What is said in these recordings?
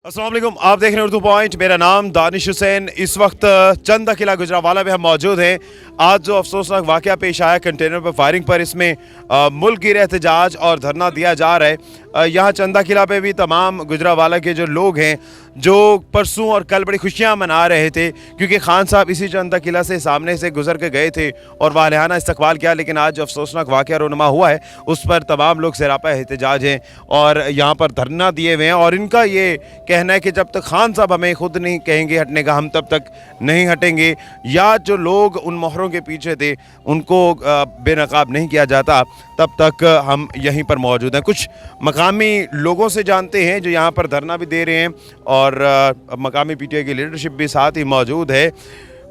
अस्सलाम वालेकुम, आप देख रहे हैं उर्दू पॉइंट। मेरा नाम दानिश हुसैन। इस वक्त चंदा किला गुजरावाला में हम मौजूद हैं। आज जो अफसोसनाक वाक़या पेश आया कंटेनर पर फायरिंग पर, इसमें मुल्क गिर एहतजाज और धरना दिया जा रहा है। यहाँ चंदा किला पे भी तमाम गुजरावाला के जो लोग हैं जो परसों और कल बड़ी खुशियाँ मना रहे थे, क्योंकि खान साहब इसी चंदा किला से सामने से गुजर के गए थे और वालिहाना इस्तकबाल किया। लेकिन आज जो अफसोसनाक वाक़या रोनमा हुआ है उस पर तमाम लोग सरापा एहतजाज हैं और यहाँ पर धरना दिए हुए हैं। और इनका ये कहना है कि जब तक खान साहब हमें खुद नहीं कहेंगे हटने का, हम तब तक नहीं हटेंगे, या जो लोग उन मोहरों के पीछे थे उनको बेनकाब नहीं किया जाता, तब तक हम यहीं पर मौजूद हैं। कुछ मकामी लोगों से जानते हैं जो यहाँ पर धरना भी दे रहे हैं और मकामी पीटीआई की लीडरशिप भी साथ ही मौजूद है।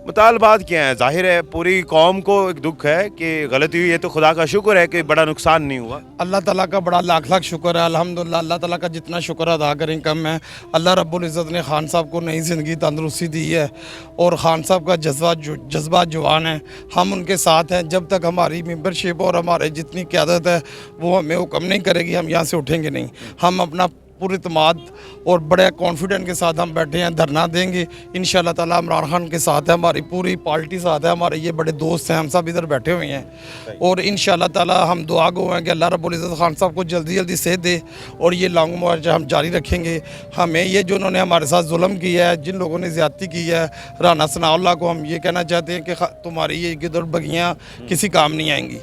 मुतालबात क्या है? जाहिर है पूरी कौम को एक दुख है कि गलती हुई है, तो खुदा का शुक्र है कि बड़ा नुकसान नहीं हुआ। अल्लाह ताला का बड़ा लाख लाख शुक्र है, अल्हम्दुलिल्लाह। अल्लाह ताला का जितना शुक्र अदा करें कम है। अल्लाह रब्बुल इज़्ज़त ने खान साहब को नई ज़िंदगी तंदुरुस्ती दी है और खान साहब का जज्बा जवान है। हम उनके साथ हैं। जब तक हमारी मेंबरशिप और हमारे जितनी क़यादत है वो हमें हुक्म नहीं करेगी, हम यहाँ से उठेंगे नहीं। हम अपना पूरी इत्मीनान और बड़े कॉन्फिडेंट के साथ हम बैठे हैं, धरना देंगे इंशाअल्लाह ताला। इमरान खान के साथ है, हमारी पूरी पार्टी साथ है, हमारे ये बड़े दोस्त हैं, हम सब इधर बैठे हुए हैं। और इंशाअल्लाह ताला हम दुआ गो हैं कि अल्लाह रब्बुल इज़्ज़त खान साहब को जल्दी जल्दी सेहत दे और ये लॉन्ग मार्च हम जारी रखेंगे। हमें ये जो उन्होंने हमारे साथ जुल्म किया है, जिन लोगों ने ज़्यादती की है, राना सनाउल्लाह को हम ये कहना चाहते हैं कि तुम्हारी ये गिदड़ बगियाँ किसी काम नहीं आएंगी।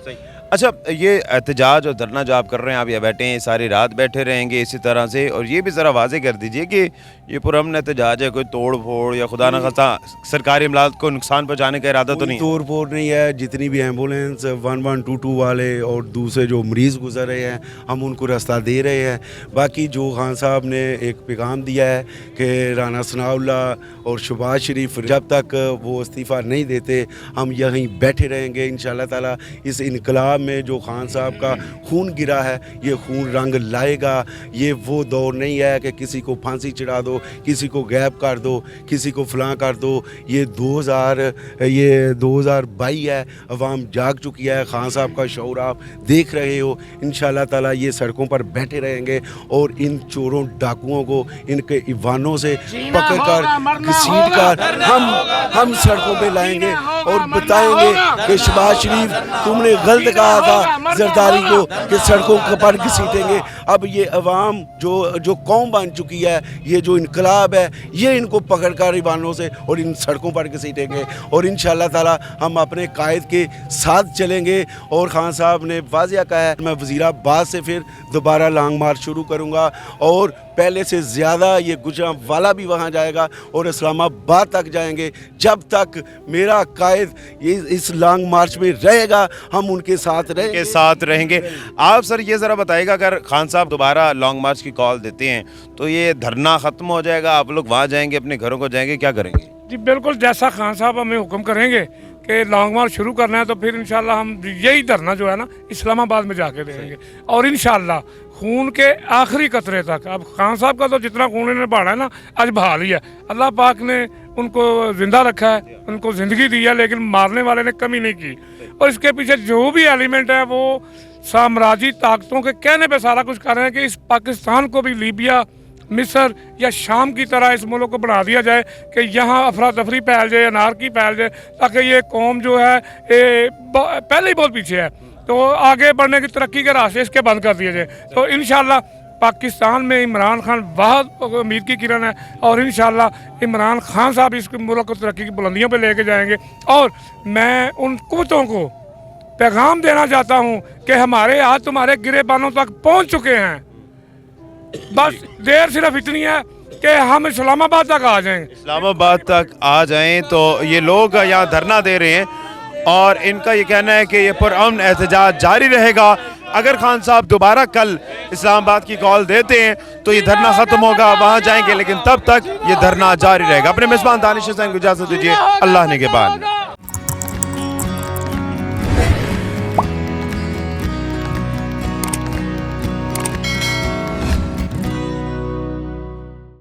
अच्छा, ये एहतजाज और धरना जो आप कर रहे हैं, आप यहाँ बैठे हैं, सारी रात बैठे रहेंगे इसी तरह से? और ये भी ज़रा वाज़े कर दीजिए कि ये पुरअमन एहतजाज है, कोई तोड़ फोड़ या खुदा न खास्ता सरकारी इमदाद को नुकसान पहुँचाने का इरादा तो नहीं? तोड़ फोड़ नहीं है। जितनी भी एम्बुलेंस 1122 वाले और दूसरे जो मरीज़ गुजर रहे हैं, हम उनको रास्ता दे रहे हैं। बाकी जो खान साहब ने एक पैगाम दिया है कि राना सनाउल्लाह और शहबाज शरीफ जब तक वो इस्तीफ़ा नहीं देते हम यहीं बैठे रहेंगे इंशाअल्लाह ताला। इस इनकलाब में जो खान साहब का खून गिरा है, ये खून रंग लाएगा। ये वो दौर नहीं है कि किसी को फांसी चढ़ा दो, किसी को गैब कर दो, किसी को फलां कर दो। ये 2022 है, अवाम जाग चुकी है। खान साहब का शऊर आप देख रहे हो। इंशाअल्लाह ताला ये सड़कों पर बैठे रहेंगे और इन चोरों डाकुओं को इनके ईवानों से पकड़ कर घसीट कर हम सड़कों पे लाएंगे और बताएंगे कि शहबाज शरीफ तुमने गलत कहा था जरदारी को कि सड़कों पर घसीटेंगे। अब ये अवाम जो कौम बन चुकी है, ये जो इनकलाब है, ये इनको पकड़ कर ईवानों से और इन सड़कों पर घसीटेंगे। और इंशाअल्लाह ताला हम अपने कायद के साथ चलेंगे। और खान साहब ने वाज़िया कहा है, मैं वज़ीराबाद से फिर दोबारा लॉन्ग मार्च शुरू करूँगा और पहले से ज़्यादा ये गुजरांवाला भी वहाँ जाएगा और इस्लामाबाद तक जाएंगे। जब तक मेरा कायद इस लॉन्ग मार्च में रहेगा हम उनके साथ रहेंगे। आप सर ये ज़रा बताइएगा, अगर खान साहब दोबारा लॉन्ग मार्च की कॉल देते हैं तो ये धरना ख़त्म हो जाएगा, आप लोग वहाँ जाएंगे, अपने घरों को जाएंगे, क्या करेंगे? जी बिल्कुल, जैसा खान साहब हमें हुक्म करेंगे कि लॉन्ग मार्च शुरू करना है तो फिर इंशाल्लाह हम यही धरना जो है ना इस्लामाबाद में जाके देंगे। और इंशाल्लाह खून के आखिरी कतरे तक, अब खान साहब का तो जितना खून इन्होंने बहाना है ना, आज बहा लिया। अल्लाह पाक ने उनको ज़िंदा रखा है, उनको ज़िंदगी दी है, लेकिन मारने वाले ने कमी नहीं की। और इसके पीछे जो भी एलिमेंट है वो साम्राज्यी ताकतों के कहने पे सारा कुछ कर रहे हैं कि इस पाकिस्तान को भी लीबिया, मिस्र या शाम की तरह इस मुल्क को बना दिया जाए कि यहाँ अफरा तफरी फैल जाए, अनारकी फैल जाए, ताकि ये कौम जो है पहले ही बहुत पीछे है, तो आगे बढ़ने की तरक्की के रास्ते इसके बंद कर दिए जाए। तो इंशाल्लाह पाकिस्तान में इमरान खान बहुत उम्मीद की किरण है और इंशाल्लाह इमरान खान साहब इस मुल्क को तरक्की की बुलंदियों पे लेके जाएंगे। और मैं उन कुव्वतों को पैगाम देना चाहता हूँ कि हमारे आज तुम्हारे गिरेबानों तक पहुँच चुके हैं, बस देर सिर्फ इतनी है कि हम इस्लामाबाद तक आ जाएं। इस्लामाबाद तक आ जाएं तो ये लोग यहाँ धरना दे रहे हैं और इनका ये कहना है कि ये पुरअमन एहतजाज जारी रहेगा। अगर खान साहब दोबारा कल इस्लामाबाद की कॉल देते हैं तो ये धरना ख़त्म होगा, वहाँ जाएंगे, लेकिन तब तक ये धरना जारी रहेगा। अपने मेज़बान दानिश हुसैन को इजाज़त दीजिए। अल्लाह निगहबान।